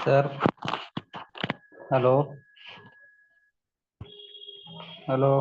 Sir. Hello. Hello.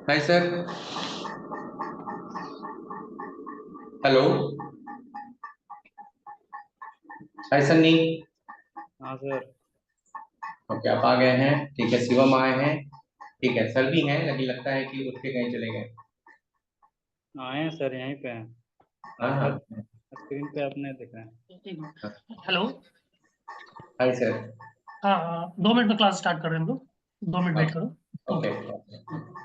Hi sir. Hello. Hi Sunny. हाँ sir. Okay, आप आ गए हैं। ठीक है, शिवम आए हैं। ठीक है, सर भी हैं लेकिन लगता है कि उठ के कहीं चले गए। आए हैं सर, यहीं पे हैं। हाँ सर हाँ। स्क्रीन पे आपने देखा है। एक मिनट। हेलो। Hi sir. हाँ हाँ, 2 मिनट में क्लास स्टार्ट कर रहे हैं हम लोग। 2 मिनट वेट करो। ओके। ओके।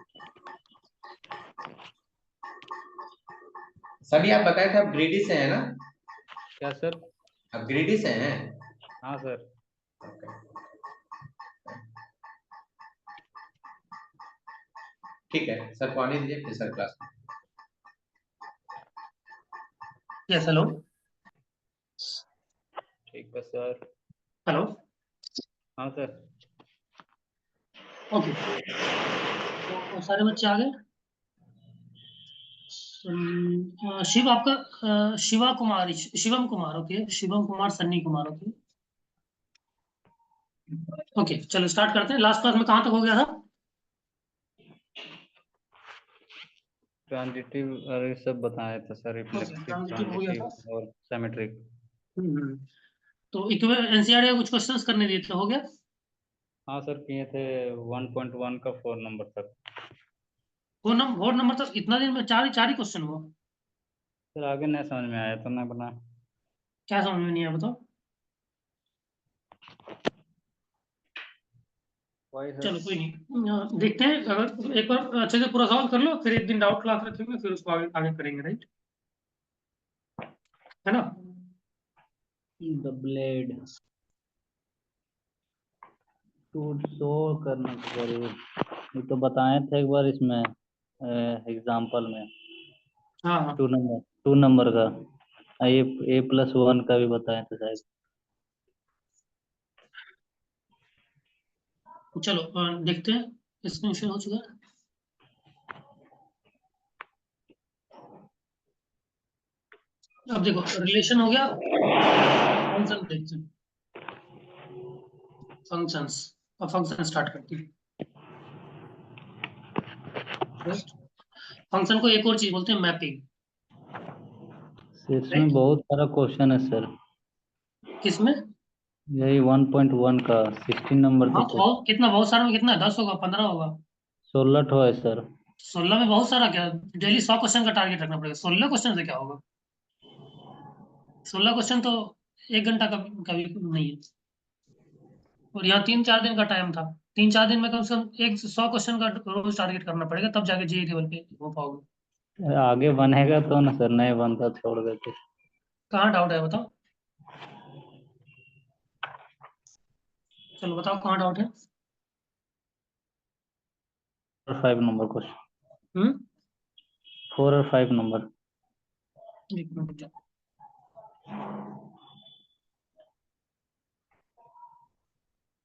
सभी आप बताए थे आप ग्रेडी से हैं ना? क्या सर? आप ग्रेडी से हैं? हाँ सर। ओके। ठीक है सर, को आने दीजिए फिर सर क्लास में। Yes hello. ठीक है सर। हेलो। हाँ सर। ओके, तो सारे बच्चे आ गए। शिव आपका Shiva Kumar, Shivam Kumar. Okay, Shivam Kumar, Sunny Kumar. Okay okay, चलो स्टार्ट करते हैं। लास्ट क्लास में कहाँ तक हो गया था? ट्रांजिटिव और ये सब बताया था सर, ओके, रिफ्लेक्सिव, ट्रांजिटिव हो गया था। ट्रांजिटिव और सिमेट्रिक। हम्म। तो इक्वे एनसीईआरटी का कुछ क्वेश्चंस करने दिए थे, हो गया? हाँ सर, किए थे 1.1 का 4 नंबर तक। फोन नंबर तक इतना दिन में चार ही क्वेश्चन हुआ? सर आगे नहीं समझ में आया तो मैं बना। क्या समझ में नहीं आया बताओ। वही चलो सर। कोई नहीं, देखते हैं। अगर एक बार अच्छे से पूरा सवाल कर लो, फिर एक दिन डाउट क्लास रखेंगे, फिर उसको आगे आगे करेंगे। राइट, है ना? द ब्लेड टू शो करना तो जरूर, ये तो बताए थे एक बार इसमें एग्जाम्पल में। हाँ हाँ। 2 नंबर का A+1 का भी बताए थे शायद। चलो देखते हैं। स्क्रीन हो चुका है। अब देखो, रिलेशन हो गया। फंक्शन देखते हैं। फंक्शंस। अब फंक्शन स्टार्ट करते हैं। फंक्शन को एक और चीज बोलते हैं, मैपिंग। इसमें राइट। बहुत सारा क्वेश्चन है सर। किसमें? यही 1.1 का 16 नंबर हाँ तक तो क्वेश्चन। कितना बहुत सारा में कितना है? 10 होगा, 15 होगा? 16 ठो है सर। 16 में बहुत सारा क्या, डेली 100 क्वेश्चन का टारगेट रखना पड़ेगा। 16 क्वेश्चन से क्या होगा? 16 क्वेश्चन तो 1 घंटा का भी नहीं है। और यहाँ 3-4 दिन का टाइम था। 3-4 दिन में कम से कम 100 क्वेश्चन का रोज टारगेट करना पड़ेगा, तब जाके जेई लेवल पे हो पाओगे। आगे बनेगा तो ना सर, नहीं बनता छोड़ देते। कहाँ डाउट है बताओ? चलो बताओ कहाँ डाउट है। 5 नंबर क्वेश्चन, हम्म 4 और 5 नंबर। 1 मिनट रुक जाओ।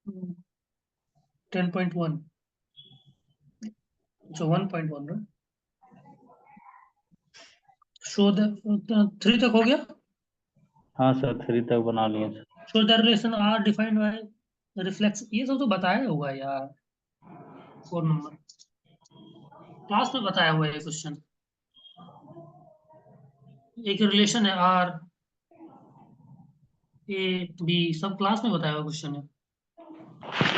हम्म, 10.1, जो 1.1 शो द 3 तक हो गया। हाँ सर, 3 तक बना लिए sir. Show the relation R defined by reflex, ये सब तो बताया हुआ है यार। 4 नंबर क्लास में बताया हुआ है ये क्वेश्चन। एक रिलेशन है आर ए बी, सब क्लास में बताया हुआ क्वेश्चन है।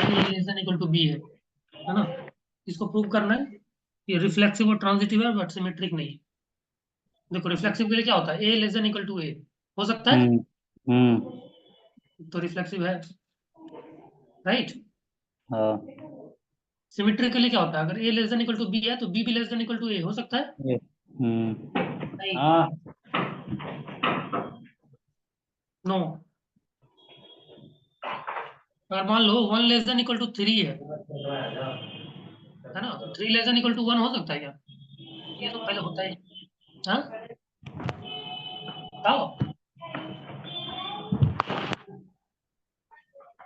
A less than equal to B है ना? इसको प्रूव करना है कि रिफ्लेक्सिव और ट्रांजिटिव है बट सिमेट्रिक नहीं है। देखो रिफ्लेक्सिव के लिए क्या होता है, A less than equal to A हो सकता है, हम्म। हम्म। तो रिफ्लेक्सिव है, राइट? हाँ। सिमेट्रिक के लिए क्या होता है, अगर A less than equal to B है तो बी भी less than equal to A हो सकता है, नहीं? हाँ। नो। अगर मान लो 1 लेस देन इक्वल टू 3 है ना, तो 3 लेस देन इक्वल टू 1 हो सकता है क्या? ये तो पहले होता है। हाँ बताओ।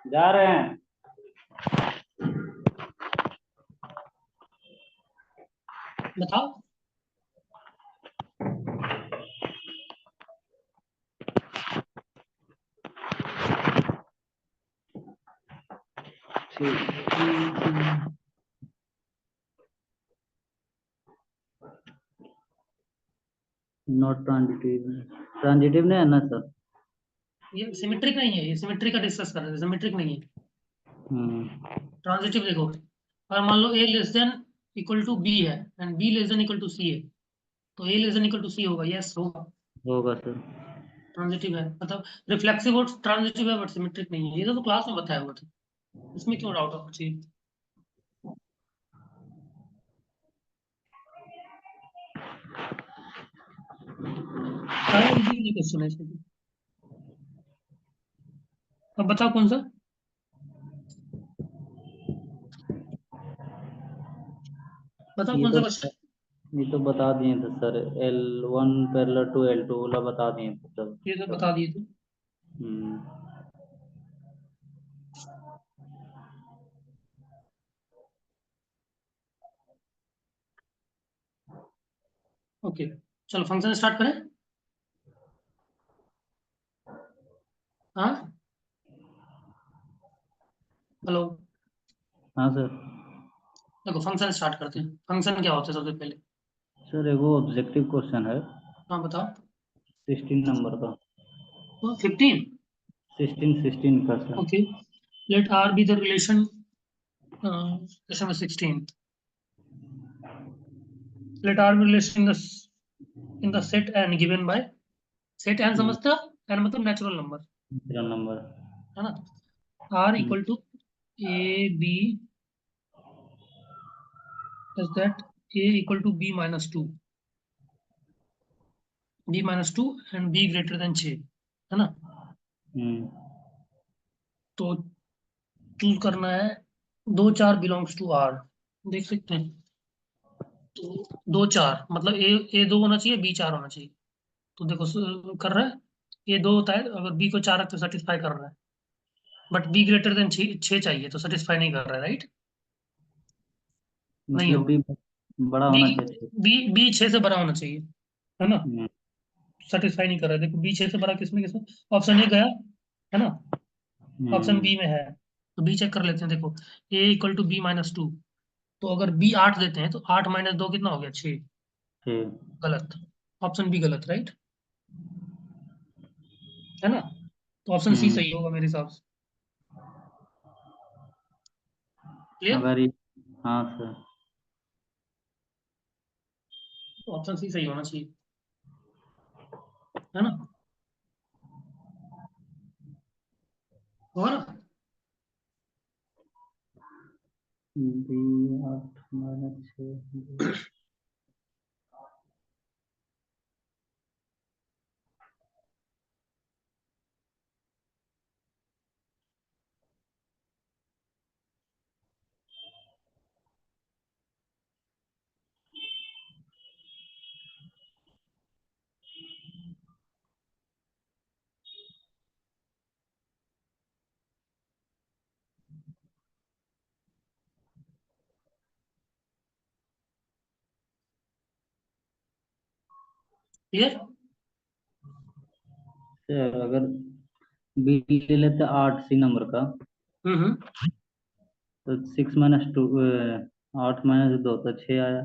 जा रहे हैं। बताओ। नॉट ट्रांजिटिव, ट्रांजिटिव नहीं है ना सर? ये सिमेट्रिक नहीं है, ये सिमेट्रिक का डिस्कस कर रहे थे, सिमेट्रिक नहीं है। हम्म। ट्रांजिटिव देखो, अगर मान लो A less than equal to B है and B less than equal to C है, तो A less than equal to C होगा, यस होगा। होगा सर। ट्रांजिटिव है मतलब रिफ्लेक्सिव और ट्रांजिटिव है बट सिमेट्रिक नहीं है, ये तो क्लास में बताया हुआ था, इसमें क्यों डाउट होना चाहिए? सारा इजी क्वेश्चन है इसमें। अब बताओ कौन सा। बताओ ये कौन सा तो क्वेश्चन। ये तो बता दिए थे sir, L1 parallel to L2 वाला बता दिए थे सब। ये तो बता दिए थे। हम्म। ओके चलो फंक्शन स्टार्ट करें। हाँ हेलो। हाँ सर। देखो फंक्शन स्टार्ट करते हैं। फंक्शन क्या होता है सबसे पहले? सर एगो ऑब्जेक्टिव क्वेश्चन है, हाँ बताओ। 16 नंबर का। तो 15। 16 का sir. Okay, let R be the relation, question 16, let R be relation in the set N given by, set N समझते हो? एन मतलब नेचुरल नंबर, दूसरा नंबर। है ना? R equal to a b is that a equal to B minus two, B minus two and b greater than 6, है ना? हम्म। तो चूज करना है 2-4 बिलोंग्स टू आर, देख सकते हैं। तो 2-4 मतलब ए 2 होना चाहिए, बी 4 होना चाहिए। तो देखो कर रहा है, ए 2 होता है, अगर बी को 4 रख तो सेटिस्फाई कर रहा है, बट बी ग्रेटर देन 6 चाहिए तो सेटिस्फाई नहीं कर रहा है, राइट? नहीं मतलब होगा। भी बड़ा बी होना चाहिए। बी बी 6 से बड़ा होना चाहिए, है ना? हम्म। सेटिस्फाई नहीं कर रहा है, देखो बी 6 से बड़ा किसमें किसमें, ऑप्शन ए गया, है ना? ऑप्शन हम्म। बी में है, तो बी चेक कर लेते हैं। देखो A equal to B minus two, तो अगर बी 8 देते हैं तो 8 - 2 कितना हो गया, 6। ठीक। गलत, ऑप्शन बी गलत, राइट? है ना? तो ऑप्शन सी हम्म। सही होगा मेरे हिसाब से। क्लियर? अगर ये, हाँ सर। तो ऑप्शन सी सही होना चाहिए, है ना? और बी 8 माइनस 6। क्लियर? अगर बी ले लेते 8 सी नंबर का, हम्म। तो 6 माइनस 2, 8 माइनस 2 तो 6 आया।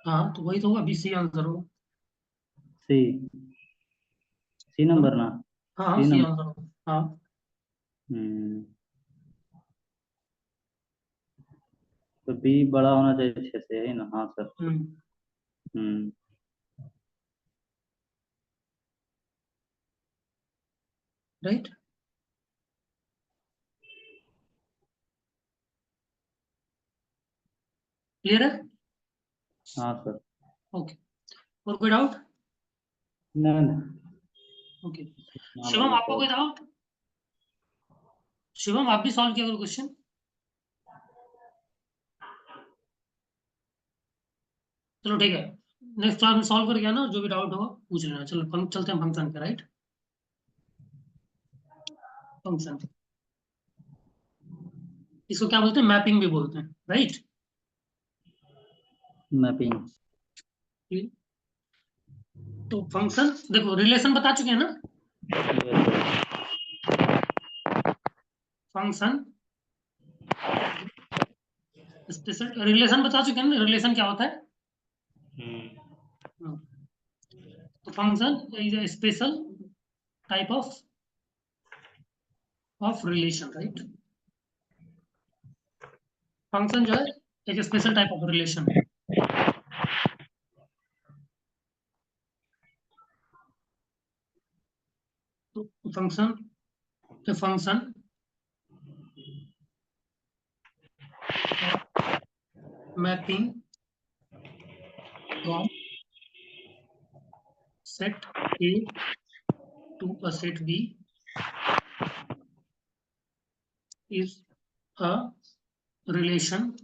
हाँ तो वही तो होगा, बी सी आंसर होगा। सी सी हाँ नंबर ना, हाँ हाँ, सी सी नंबर। आंसर होगा, हाँ। हम्म, तो बी बड़ा होना चाहिए 6 से, है ना? हाँ सर। हम्म। हम्म, राइट। क्लियर है? हाँ सर। ओके, और कोई डाउट? नहीं नहीं, ओके, मान शिवम लेना आपको सर। कोई डाउट? शिवम आप भी सॉल्व किया करो क्वेश्चन। चलो ठीक है, नेक्स्ट क्लास में सॉल्व करके आना, जो भी डाउट होगा पूछ लेना। चलो चलते हैं फंक्शन पे, राइट? फंक्शन, इसको क्या बोलते हैं? मैपिंग भी बोलते हैं, राइट? मैपिंग। तो फंक्शन देखो, रिलेशन बता चुके हैं ना? फंक्शन स्पेशल रिलेशन बता चुके हैं ना, रिलेशन क्या होता है? हाँ, तो function is a special type of relation, right? Function जो है एक स्पेशल टाइप ऑफ रिलेशन है। तो function mapping from set A to a set B is a relation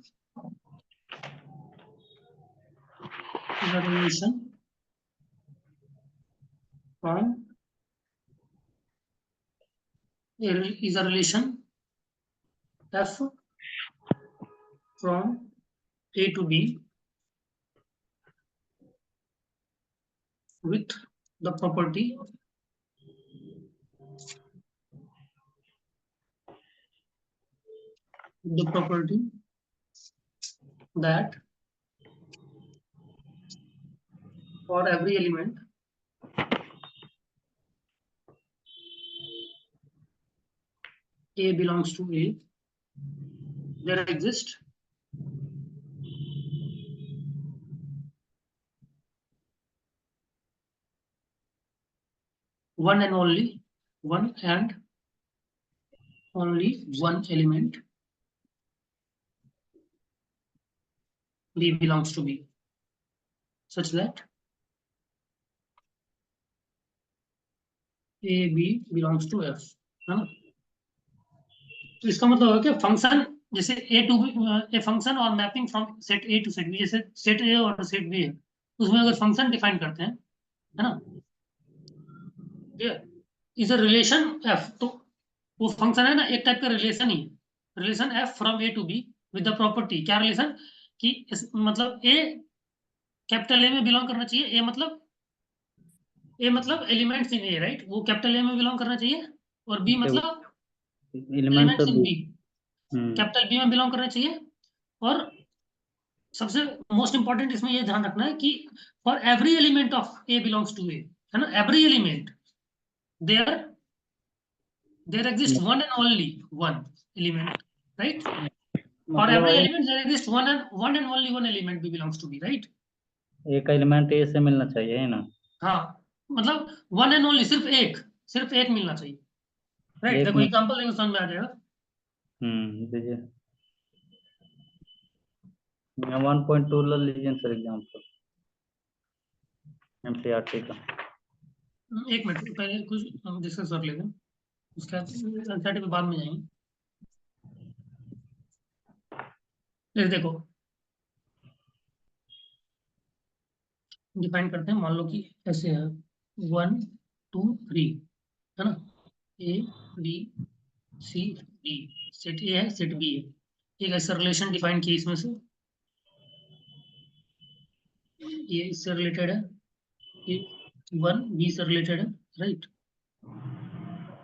from is a relation f from A to B with the property that for every element A belongs to A, there exists one and only one element B belongs to B, such that A B belongs to F, है ना? तो इसका मतलब है कि function जैसे a function और mapping from set A to set B, जैसे सेट ए और सेट बी है, उसमें अगर फंक्शन डिफाइन करते हैं, है ना? इज अ रिलेशन एफ, तो वो फंक्शन है ना, एक टाइप का रिलेशन ही है। Relation F from A to B with the property, क्या रिलेशन? कि मतलब ए कैपिटल ए में बिलोंग करना चाहिए, ए मतलब एलिमेंट्स इन ए, राइट? वो कैपिटल ए में बिलोंग करना चाहिए, और बी मतलब elements elements of in B. B capital B में बिलोंग करना चाहिए। और सबसे मोस्ट इंपॉर्टेंट इसमें ये ध्यान रखना है कि for every element of A belongs to A, है ना? Every element there there exist one and only one element, right? For मतलब every है element there exists one and only one element B belongs to B, right? एक element ए से मिलना चाहिए है ना? हाँ, मतलब वन एंड ओनली, सिर्फ एक मिलना चाहिए, राइट। एक देखो में। एग्जांपल देंगे समझ में आ जाएगा। दीजिए। 1.2 ले लीजिए सर एग्जाम्पल, एमसीईआरटी का। एक मिनट पहले कुछ हम डिस्कस कर लेते हैं, उसके बाद एनसीईआरटी पे बाद में जाएंगे। ये देखो डिफाइन करते हैं, मान लो कि ऐसे है 1 2 3, है ना, A B C D, set A है सेट बी है। एक ऐसा रिलेशन डिफाइन किया इसमें से, ये इससे रिलेटेड है, ये 1 बी से रिलेटेड है, राइट,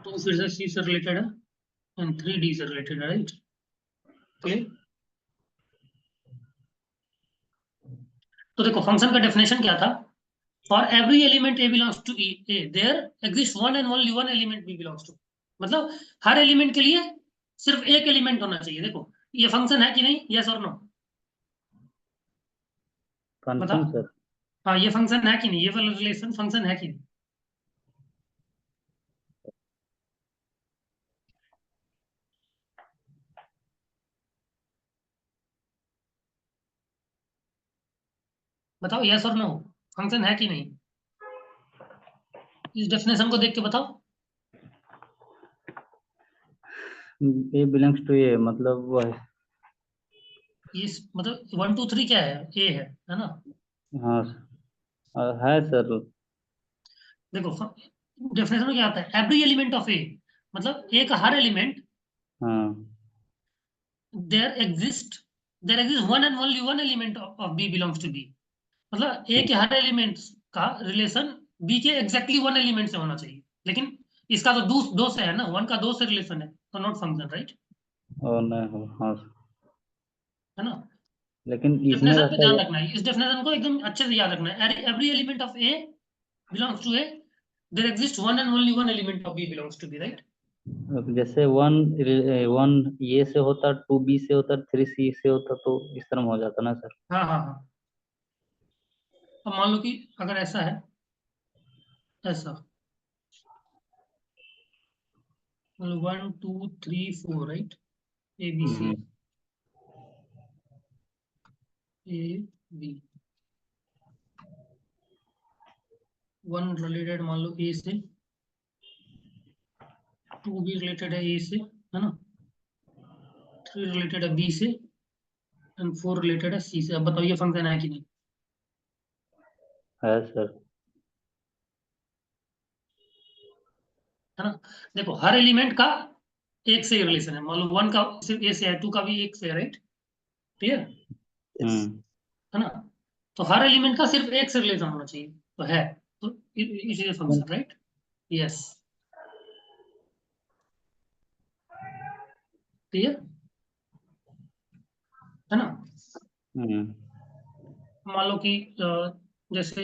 2 फिर से सी से रिलेटेड है, एंड 3 डी से रिलेटेड है, राइट। क्लियर? तो देखो फंक्शन का डेफिनेशन क्या था, for every element a belongs to A there exist one and only one element b belongs to, मतलब हर एलिमेंट के लिए सिर्फ एक एलिमेंट होना चाहिए। देखो ये फंक्शन है कि नहीं, यस और नो, फंक्शन बताओ। सर। हाँ ये फंक्शन है कि नहीं, ये वाला रिलेशन फंक्शन है कि नहीं? बताओ यस और नो, फंक्शन है कि नहीं, इस डेफिनेशन को देख के बताओ। ए बिलोंग्स टू ए मतलब वो है। ये मतलब 1 2 3 क्या है, ए है ना। हाँ है सर। देखो डेफिनेशन में क्या आता है, एवरी एलिमेंट ऑफ ए, मतलब ए का हर एलिमेंट, हाँ there exist one and only one element of B belongs to B, मतलब ए के हर एलिमेंट का रिलेशन बी के एग्जैक्टली वन एलिमेंट से होना चाहिए। लेकिन इसका तो दो से है ना, वन का दो से रिलेशन है, तो नॉट फंक्शन, राइट, और नहीं हो हाँ। है ना। लेकिन इसमें डेफिनेशन पे रहता ध्यान है। रखना है, इस डेफिनेशन को एकदम अच्छे से याद रखना है, every element of A belongs to A, there exist one and only one element of B belongs to B, right. जैसे वन वन ए से होता, 2 बी से होता, 3 सी से होता, तो इस तरह हो जाता ना सर। हाँ हाँ हाँ। अब मान लो कि अगर ऐसा है, ऐसा मतलब 1 2 3 4, right, a B c, hmm, a b, one related मान लो ए से, 2 भी रिलेटेड है ए से, है ना, 3 रिलेटेड है बी से, एंड 4 रिलेटेड है सी से। अब बताओ ये फंक्शन है कि नहीं? है सर। है ना। देखो हर एलिमेंट का एक से रिलेशन है, मान लो 1 का सिर्फ ए से है, 2 का भी एक से है, राइट, क्लियर, हम्म है ना। तो हर एलिमेंट का सिर्फ एक से रिलेशन होना चाहिए, तो है, तो इसीलिए फंक्शन, राइट, यस, क्लियर, है ना। हम्म मान लो कि जैसे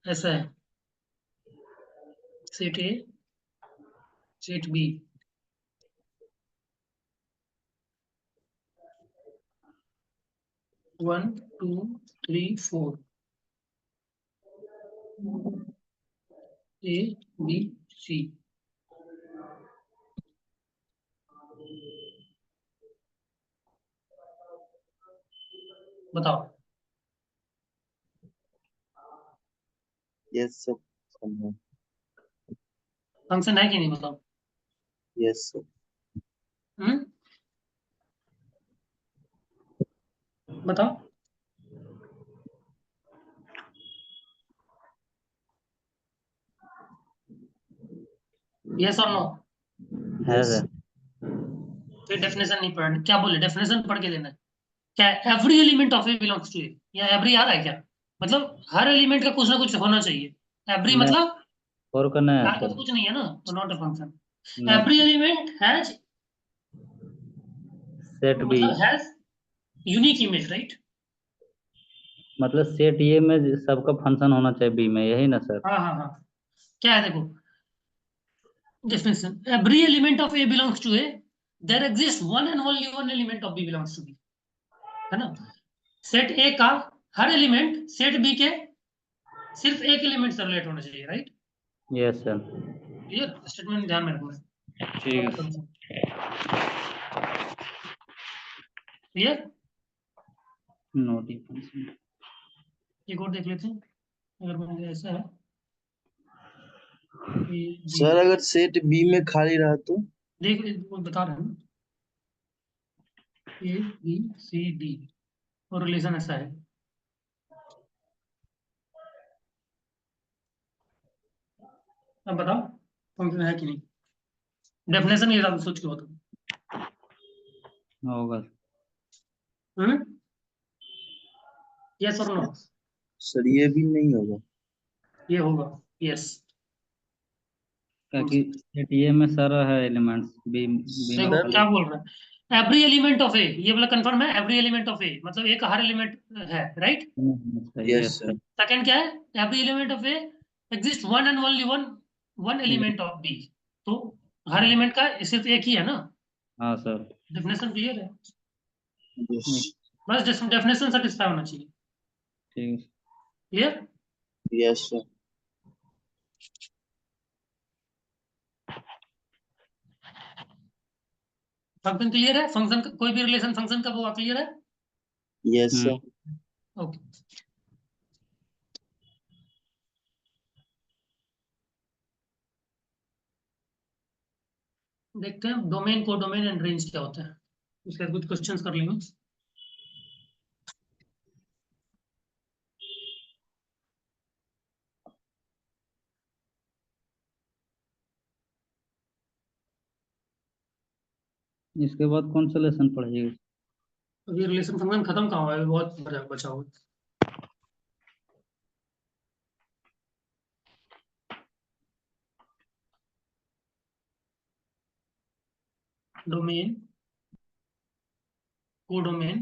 ऐसा है, set A set B, 1 2 3 4, a B c, बताओ यस सर, समझा। फंक्शन है कि नहीं, बताओ। Yes sir. हम्म, बताओ यस और नो। है यस सर। फिर डेफिनेशन नहीं पढ़, क्या बोले, डेफिनेशन पढ़ के देना है। क्या every element of A belongs to A, या एवरी आ रहा है क्या, मतलब हर एलिमेंट का कुछ ना कुछ होना चाहिए, एवरी नहीं, मतलब और करना है आगे तो सर। कुछ नहीं है ना, तो नॉट अ फंक्शन। एवरी नहीं, एलिमेंट हैज, सेट बी मतलब हैज यूनिक इमेज, राइट। मतलब सेट ये में सबका फंक्शन होना चाहिए बी में, यही ना सर? हाँ हाँ हाँ, क्या है देखो definition, every element of A belongs to A, there exist one and only one element of B belongs to B, है ना। सेट ए का हर एलिमेंट सेट बी के सिर्फ एक एलिमेंट से रिलेट होना चाहिए, right? Yes sir. Clear? Statement ध्यान में रखना। ठीक है। क्लियर? नोटिफिकेशन एक और देख लेते हैं, अगर मान ऐसा है सर अगर सेट बी में खाली रहा तो? देख वो बता रहे हैं ए बी सी डी और रिलेशन ऐसा है। अब बताओ फंक्शन है कि नहीं? डेफिनेशन ये रहा, सोच के बताओ। होगा। यस और नो? सर ये भी नहीं होगा। ये होगा, यस। क्योंकि सेट ए में सारा है एलिमेंट्स बी में देखो खाली। क्या बोल रहा है, एवरी एलिमेंट ऑफ ए, ये वाला कंफर्म है, एवरी एलिमेंट ऑफ ए मतलब ए का हर एलिमेंट है, राइट? Yes sir. सेकंड क्या है, every element of a exist one and only one element of b. तो हर एलिमेंट का सिर्फ एक ही है ना। हाँ सर। डेफिनेशन क्लियर है, यस बस डेफिनेशन सेटिस्फाई होना चाहिए। ठीक है। Clear? Yes sir. Function clear है? फंक्शन कोई भी रिलेशन फंक्शन का वो क्लियर है? Yes sir. ओके। देखते हैं डोमेन, को डोमेन एंड रेंज क्या होता है, उसके बाद कुछ क्वेश्चंस कर लेंगे। इसके बाद कौन सा लेसन पढ़ेगा? अभी रिलेशन फंक्शन खत्म कहाँ हुआ है, अभी बहुत बचा हुआ है। Domain, codomain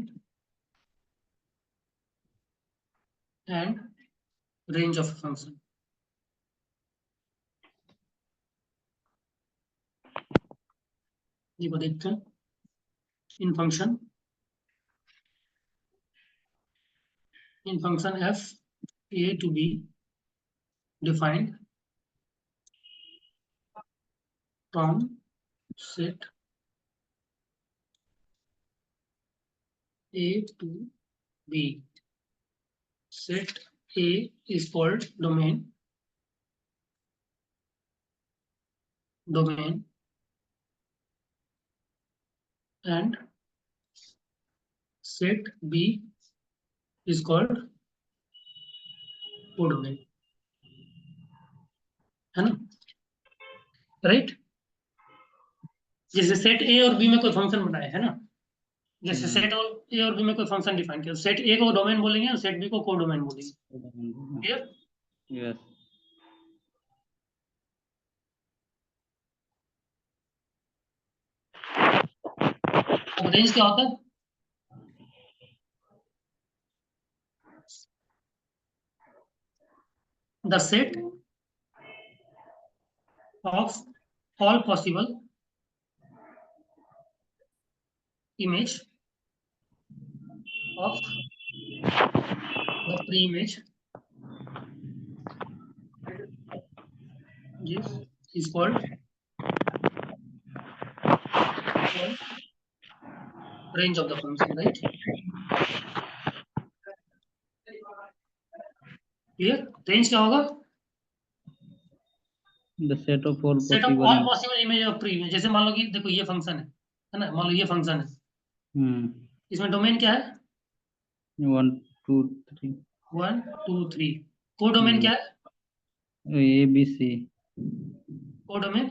and range of function. ये को देखते हैं। इन function f a to b defined from set a to b. Set a is called domain and set b is called codomain, है ना, राइट? जैसे सेट ए और B में कोई फंक्शन बनाए है ना, जैसे सेट ए और बी में कोई फंक्शन डिफाइन किया, सेट ए को डोमेन बोलेंगे और सेट बी को कोडोमेन बोलेंगे। क्लियर? यस। अब रेंज क्या होता है? The set of all possible image of the pre-image is called range of the function, right? Clear? Range क्या होगा? The set of all Set of possible all possible image of pre-image। जैसे मान लो कि देखो ये फंक्शन है ना, मान लो ये फंक्शन है, इसमें डोमेन क्या है? 1 2 3 1 2 3। कोडोमेन क्या है? A B c. Codomain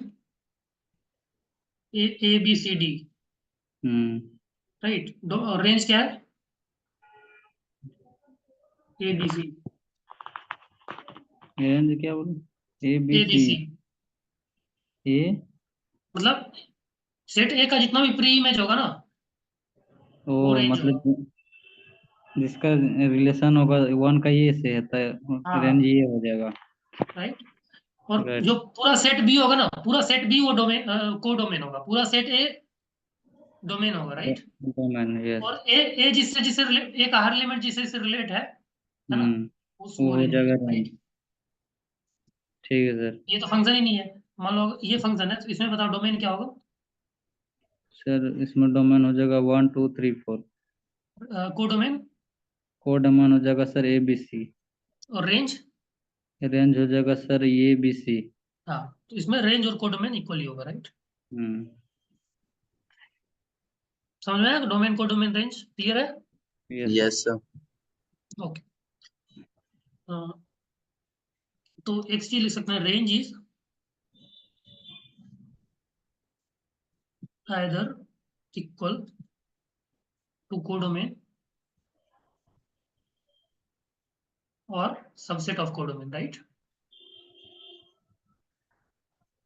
a B C d, right? Range क्या है? A B C. रेंज क्या बोले? A B C. ए मतलब सेट ए का जितना भी प्री इमेज होगा ना, वो ओ range मतलब जिसका रिलेशन होगा 1 का ये से है तो रेंज ये हो जाएगा, राइट? और Right. जो पूरा सेट बी होगा ना, पूरा सेट बी वो डोमेन को डोमेन होगा, पूरा सेट ए डोमेन होगा, राइट। Domain, yes. और ए जिससे एक हायर लिमिट जिससे रिलेट है ना, उसको वो हो बोलेंगे, जाएगा राइट। range। ठीक है सर। ये तो फंक्शन ही नहीं है, मान लो ये फंक्शन है, तो इसमें बताओ डोमेन क्या होगा। सर इसमें डोमेन हो जाएगा 1 2 3 4। कोडोमेन कोडोमेन हो जाएगा सर ABC। और रेंज। रेंज हो जाएगा सर ABC। हाँ, तो इसमें रेंज और कोडोमेन इक्वली होगा, राइट। समझ में आया, डोमेन कोडोमेन रेंज क्लियर है। Yes Yes, sir. ओके। तो एक चीज लिख सकते हैं, range is either equal to codomain or subset of codomain, right?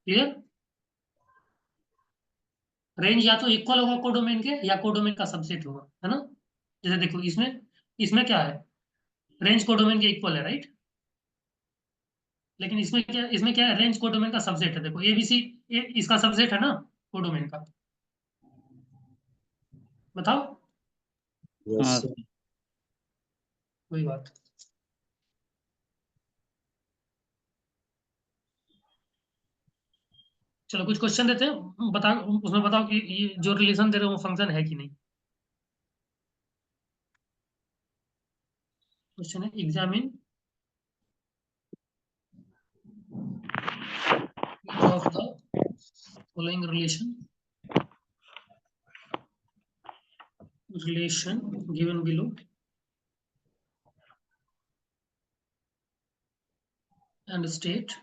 Clear. Range या तो इक्वल होगा कोडोमेन के या कोडोमेन का सबसेट होगा, है ना। जैसे देखो इसमें इसमें क्या है, रेंज कोडोमेन के इक्वल है, राइट। लेकिन इसमें क्या है, रेंज कोडोमेन का सबसेट है। देखो एबीसी इसका सबसेट है ना कोडोमेन का, बताओ। Yes, हाँ sir. सर। वही बात। चलो कुछ क्वेश्चन देते हैं, बताओ उसमें, बताओ कि ये जो रिलेशन दे रहे हो वो फंक्शन है कि नहीं। क्वेश्चन है, examine of the following relation given below and state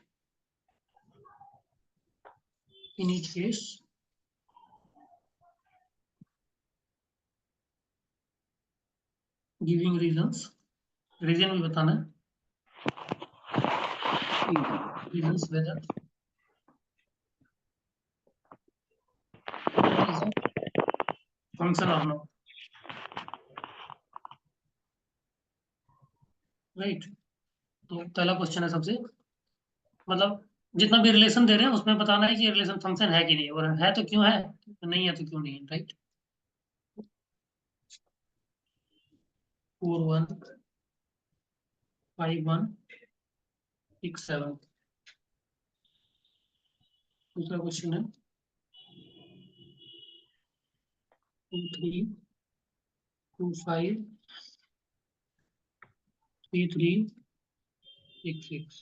in each case giving reasons, reason भी बताना है, reasons whether is a function or not, right. तो पहला क्वेश्चन है सबसे, मतलब जितना भी रिलेशन दे रहे हैं उसमें बताना है कि रिलेशन फंक्शन है कि नहीं, और है तो क्यों है, नहीं है तो क्यों नहीं है, राइट। 4 1 5 1 6 7। दूसरा क्वेश्चन है 2 3 2 5 3 3 6 6।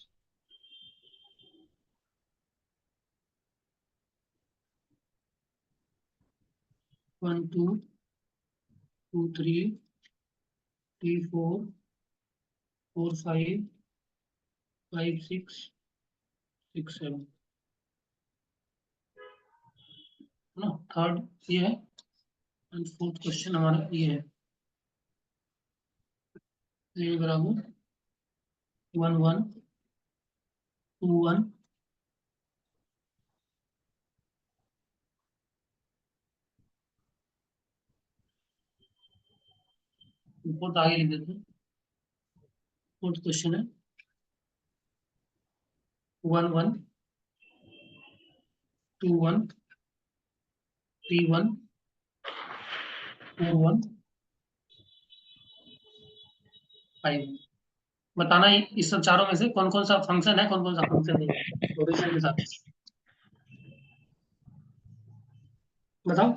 1 2 2 3 3 4 4 5 5 6 6 7, है ना। थर्ड ये है, एंड फोर्थ क्वेश्चन हमारा ये है, ये बराबर 1 1 2 1 फोर्थ आगे लिख देते हैं। फोर्थ क्वेश्चन है 1 1 2 1 3 1 4 1 5। बताना इस सब चारों में से कौन कौन सा फंक्शन है, कौन कौन सा फंक्शन नहीं है, ओरिजिन के साथ बताओ।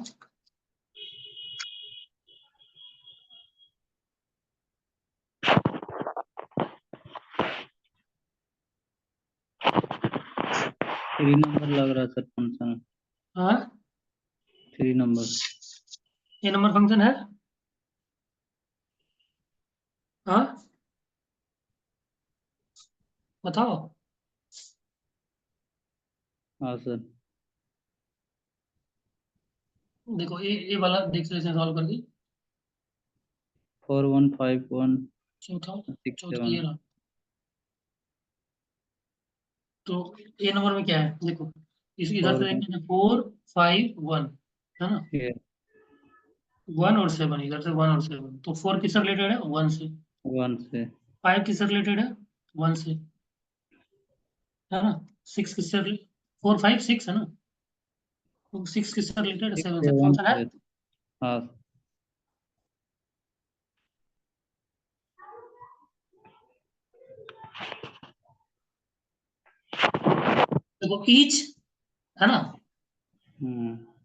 थ्री नंबर लग रहा है सर फंक्शन। हाँ, 3 नंबर। ये नंबर फंक्शन है। हाँ बताओ। हाँ सर। देखो ये वाला देख लेते हैं सॉल्व करके। 4 1 5 1 चौथा 6 चौथा 7। ये रहा। तो ए नंबर में क्या है, देखो इस इधर से 4 देखेंगे 4 5 1, है ना। 1 और 7, इधर से 1 और 7, तो 4 किससे रिलेटेड है, 1 से। 1 से। 5 किससे रिलेटेड है, 1 से, है ना। 6 किससे 4 5 6 है ना, तो 6 किससे रिलेटेड है, 6 7 से से। 1 फंक्शन है, से। हाँ देखो ईच है ना,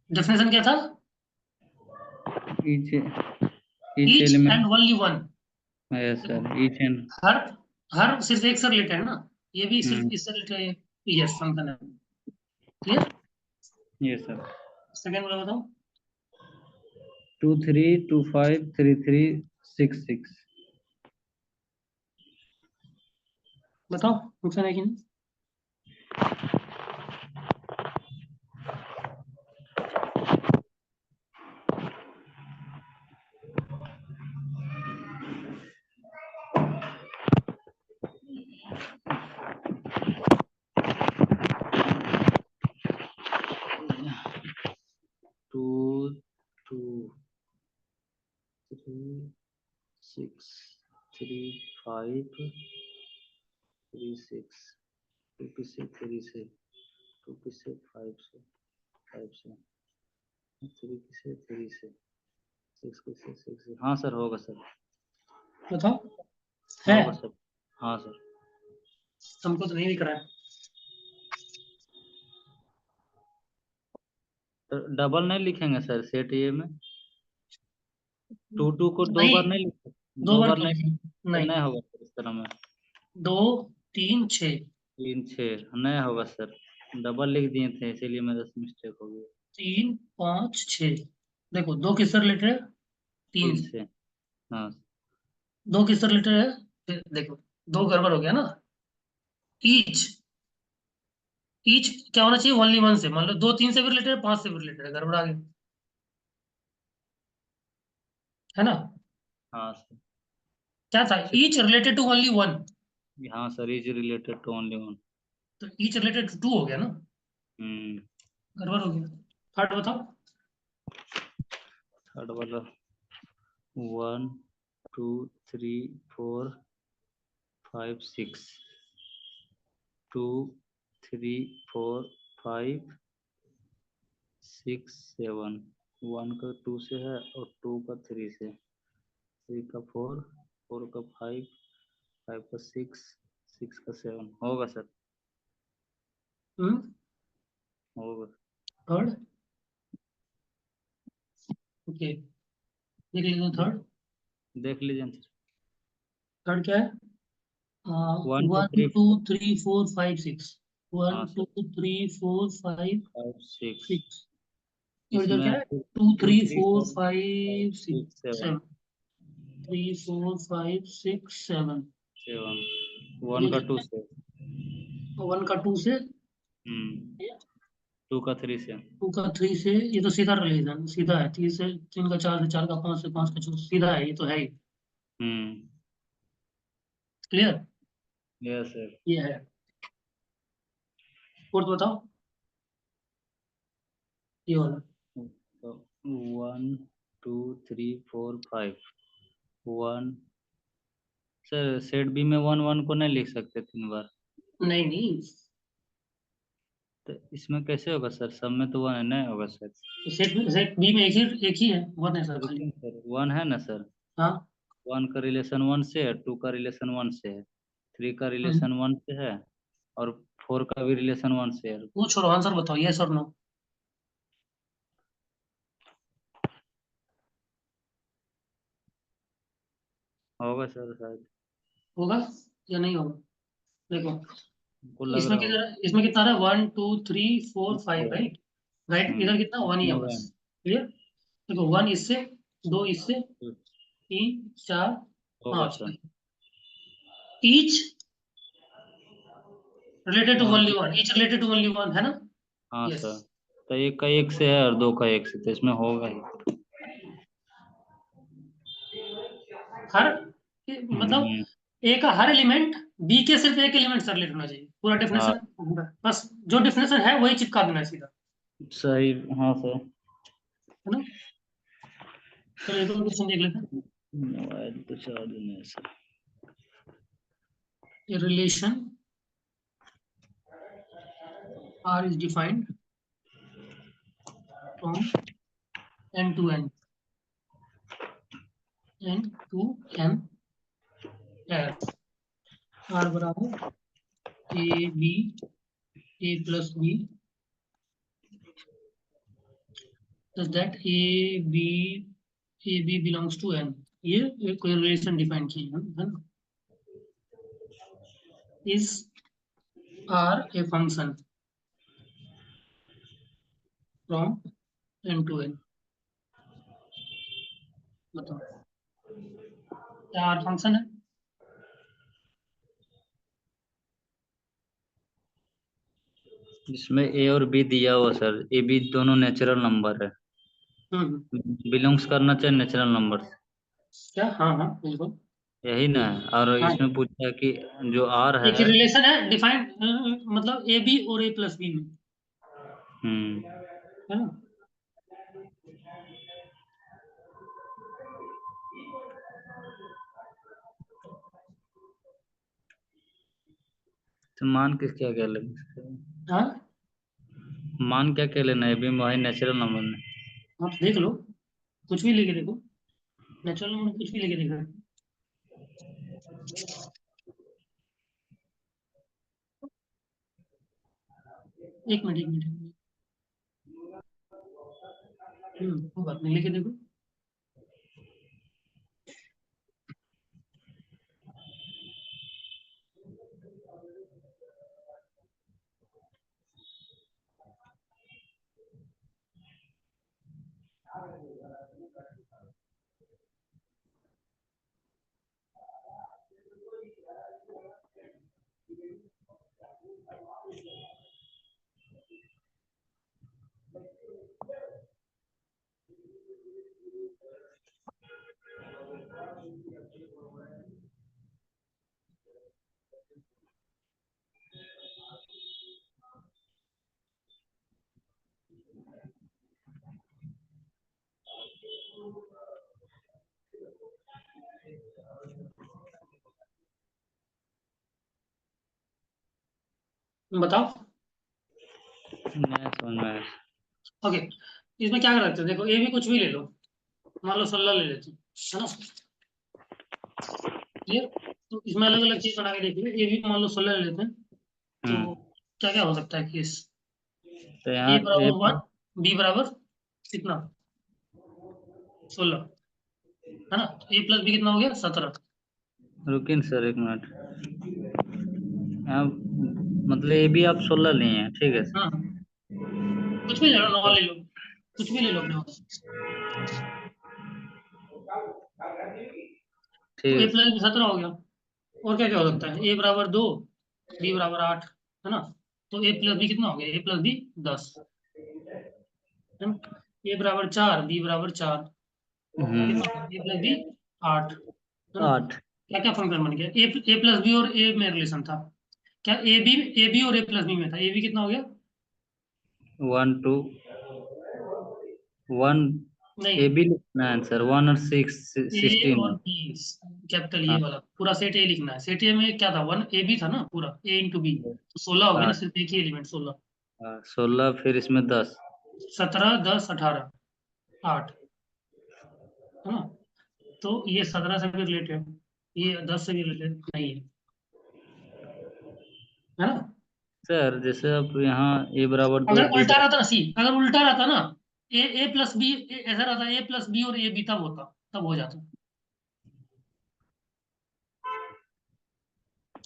डेफिनेशन क्या था? each each element, and only one. yes sir, each and हर हर सिर्फ एक से रिलेटेड है ना, ये भी सिर्फ इससे रिलेटेड है। यस, फंक्शन है। क्लियर? yes sir, सेकंड वाला बताओ। 2 3 2 5 3 3 6 6, बताओ फंक्शन है कि नहीं? two 2 3 6 3 5 3 6, 2 किससे 3 से, 2 किससे 5 से, 5 से 3 किससे 3 से, 6 किससे 6 से। हाँ सर होगा सर, बताओ है, होगा सर। हाँ सर, हमको तो नहीं दिख रहा है। तो डबल नहीं लिखेंगे सर सेट ये में, 2 2 को दो नहीं, बार नहीं लिख, दो दो बार बार क्यों नहीं, लिखेंगे? नहीं, नहीं होगा सर इस तरह में। 2 3 6, 3 6 नहीं होगा सर, डबल लिख दिए थे इसीलिए मेरा मिस्टेक हो गया। 3 5 6। देखो 2 किससे रिलेटेड है? 3 3 से। से, हाँ 2 किससे रिलेटेड है? फिर देखो 2 गड़बड़ हो गया ना। ईच, ईच क्या होना चाहिए? ओनली वन से। मान लो 2 3 से भी रिलेटेड है, 5 से भी रिलेटेड है, गड़बड़ आ गया, है ना? हाँ सर, क्या था? Each related to only one, हाँ sir, is related to only one. तो ईच रिलेटेड टू 2 हो गया ना, हम्म, गड़बड़ हो गया। थर्ड बताओ। थर्ड वाला 1 2 3 4 5 6, 2 3 4 5 6 7, 1 का 2 से है और 2 का 3 से, 3 का 4, 4 का 5, 5 का 6, 6 का 7 होगा सर, होगा। थर्ड ओके, देख लीजिए थर्ड। देख लीजिए सर, थर्ड क्या है? 1 2 1 3 2 4, 3 4 5 6, 1 हाँ 2 सर, 3 4 5 5 6, 6, और इधर क्या इसमें है? 2 2 2 3 3 4 4 5 5 6 6 7 7, 3 4 5 6 7। 7, 1 ये का 2 कितना? से, 1 का 2 से, 2 का 3 से, 2 का 3 से, ये तो सीधा रिलेशन, सीधा है। 3 से 3 का 4 से, 4 का 5 से, 5 का 6, सीधा है, ये तो है ही। हम्म, क्लियर? Yes sir. ये है। फोर्थ बताओ, ये वाला। तो 1 2 3 4 5, 1 सर, सेट बी में 1 1 को नहीं लिख सकते 3 बार, नहीं नहीं, तो इसमें कैसे होगा सर, सब में तो 1 है, नहीं होगा सर। सेट बी में एक ही है, वन है सर खाली। रुकिए सर, 1 है ना सर, हाँ। 1 का रिलेशन 1 से है, 2 का रिलेशन 1 से है, 3 का हम्म, रिलेशन 1 से है, और 4 का भी रिलेशन 1 से है। वो छोड़ो, आंसर बताओ, यस और नो। होगा सर शायद, होगा या नहीं होगा? देखो, हमको लग रहा होगा। इसमें कितना रहा है? 1 2 3 4 5, राइट? राइट, इधर हम्म, कितना? 1 ही है इसमें बस। 1, क्लियर? देखो 1 इससे, 2 इससे, 3 4 होगा 5, सर। ईच रिलेटेड टू हाँ only one, each related to only one, है ना? हाँ यस। सर, तो 1 का 1 से है और 2 का 1 से, तो इसमें होगा ही। हर मतलब हम्म, ए का हर एलिमेंट बी के सिर्फ एक एलिमेंट से रिलेट होना चाहिए, पूरा हाँ डेफिनेशन पूरा, बस जो डेफिनेशन है वही चिपका देना है सीधा, सही, हाँ सर। है ना? चलो एक और क्वेश्चन देख लेते हैं। मोबाइल तो चार्ज नहीं है sir. A relation R is defined from n to n. n to n at r बराबर a b a plus b such that a b belongs to n. ये कोई रिलेशन डिफाइन किए है ना. Is r a function from n to n. बताओ क्या r function है. इसमें ए और बी दिया हुआ सर, ए बी दोनों नेचुरल नंबर है, बिलोंग्स करना चाहिए नेचुरल नंबर से, क्या. हाँ हाँ बिल्कुल. यही ना है। और हाँ इसमें पूछा है कि जो आर एक ही है, रिलेशन है डिफाइंड, मतलब ए बी और ए प्लस बी में, है ना. तो मान किस क्या क्या लेना, हाँ मान क्या क्या लेना है, ए बी में वही नेचुरल नंबर में. आप देख लो, कुछ भी लेके देखो, नेचुरल नंबर कुछ भी लेके देखो. एक मिनट एक मिनट. वो बात नहीं, लेके देखो. बताओ. नहीं समझ में आया. ओके, इसमें क्या कर सकते हो, देखो ए भी कुछ भी ले लो, मान लो 16 ले लेते हैं, है ना. क्लियर. तो इसमें अलग अलग चीज बना के देख लो, ए भी मान लो 16 ले लेते हैं. तो क्या क्या हो सकता है केस. तो यहाँ ए बराबर 1, बी बराबर कितना 16, है ना. ए प्लस बी कितना हो गया 17. रुकिए न सर एक मिनट, यहाँ मतलब ए बी आप 16 लिए हैं, ठीक है सर. हाँ कुछ भी ले लो, नॉन ले लो, कुछ भी ले लो अपने पास. तो ठीक ए है प्लस सर. बी 17 हो गया. और क्या क्या हो सकता है, ए बराबर 2, बी बराबर 8, है ना. तो ए प्लस बी कितना हो गया, ए प्लस बी 10, है ना. ए बराबर 4, बी बराबर 4, कितना हो गया, ए प्लस बी 8, है ना. 8. क्या क्या फंक्शन बन गया, ए प्लस बी और ए में रिलेशन था. क्या ए बी और ए प्लस बी में था, ए बी कितना हो गया. 1 2 1 नहीं, ए बी लिखना है सर, 1 और 6 ए 16 और है. बी, कैपिटल ए हाँ वाला पूरा सेट ए लिखना है. सेट ए में क्या था, 1 ए बी था ना पूरा, ए इंटू बी, तो 16 हो गया ना, 8. सिर्फ एक ही एलिमेंट 16. 16 फिर इसमें 10. 17 10 18 8, है ना. तो ये 17 से भी रिलेटेड, ये 10 से भी रिलेटेड नहीं है, है ना. सर जैसे आप यहाँ ए बराबर 2 अगर बी उल्टा रहता ना, सी अगर उल्टा रहता ना, ए प्लस बी, ऐसा रहता ए प्लस बी और ए बी, तब होता, तब हो जाता.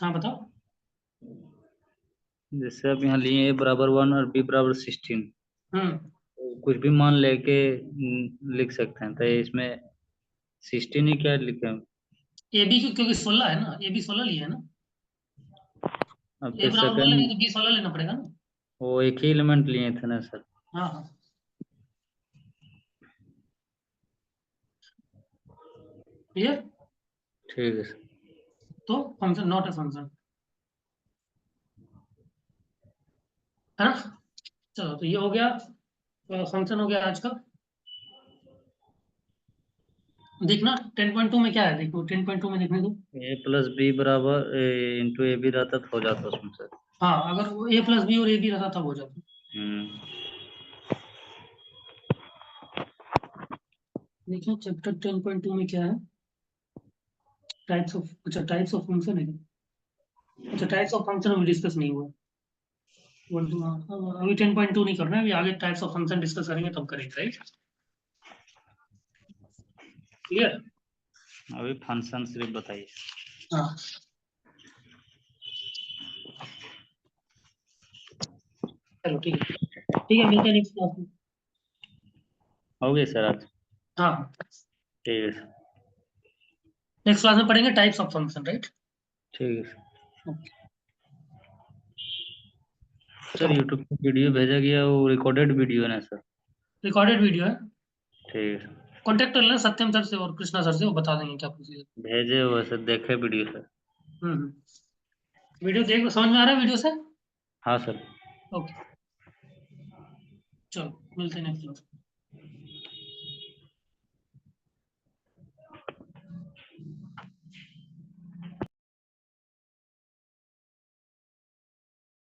हाँ बताओ. जैसे आप यहाँ लिए ए बराबर 1 और बी बराबर 16, हम्म तो कुछ भी मान लेके लिख सकते हैं, तो इसमें 16 ही क्या लिखे हैं? ए बी क्योंकि 16 है ना, ए बी 16 लिए है ना. अब ए फिर बराबर 1 लेंगे सेकंड तो बी 16 लेना पड़ेगा ना. वो एक ही एलिमेंट लिए थे ना सर. हाँ हाँ क्लियर. ठीक है सर. तो फंक्शन नॉट अ फंक्शन, है ना. चलो तो ये हो गया, फंक्शन हो गया आज का. देखना 10.2 में क्या है, देखो 10.2 में देखने दो. ए प्लस बी बराबर इंटू ए बी रहता तो हो जाता उसमें सर. हाँ अगर ए प्लस बी और ए बी रहता तब हो जाता. हम्म. देखिए चैप्टर 10.2 में क्या है. टाइप्स ऑफ, अच्छा टाइप्स ऑफ फंक्शन है, अच्छा टाइप्स ऑफ फंक्शन अभी डिस्कस नहीं हुआ। अभी 10.2 नहीं करना है, अभी आगे टाइप्स ऑफ फंक्शन डिस्कस करेंगे तब करेंगे, राइट? क्लियर? अभी फंक्शन सिर्फ बताइए। हाँ चलो ठीक है, ठीक है, मिलते हैं नेक्स्ट क्लास में। हो गए सर आज? हाँ ठीक है सर। नेक्स्ट क्लास में पढ़ेंगे टाइप्स ऑफ फंक्शन, राइट? ठीक है सर। ओके सर यूट्यूब पे वीडियो भेजा गया वो रिकॉर्डेड वीडियो है ना सर? रिकॉर्डेड वीडियो है, ठीक है। कॉन्टेक्ट कर लेना सत्यम सर से और कृष्णा सर से, वो बता देंगे क्या प्रोसीजर। भेजे हुए सर, देखे वीडियो सर। वीडियो देख, समझ में आ रहा है वीडियो से? हाँ सर। ओके चलो मिलते हैं नेक्स्ट क्लास।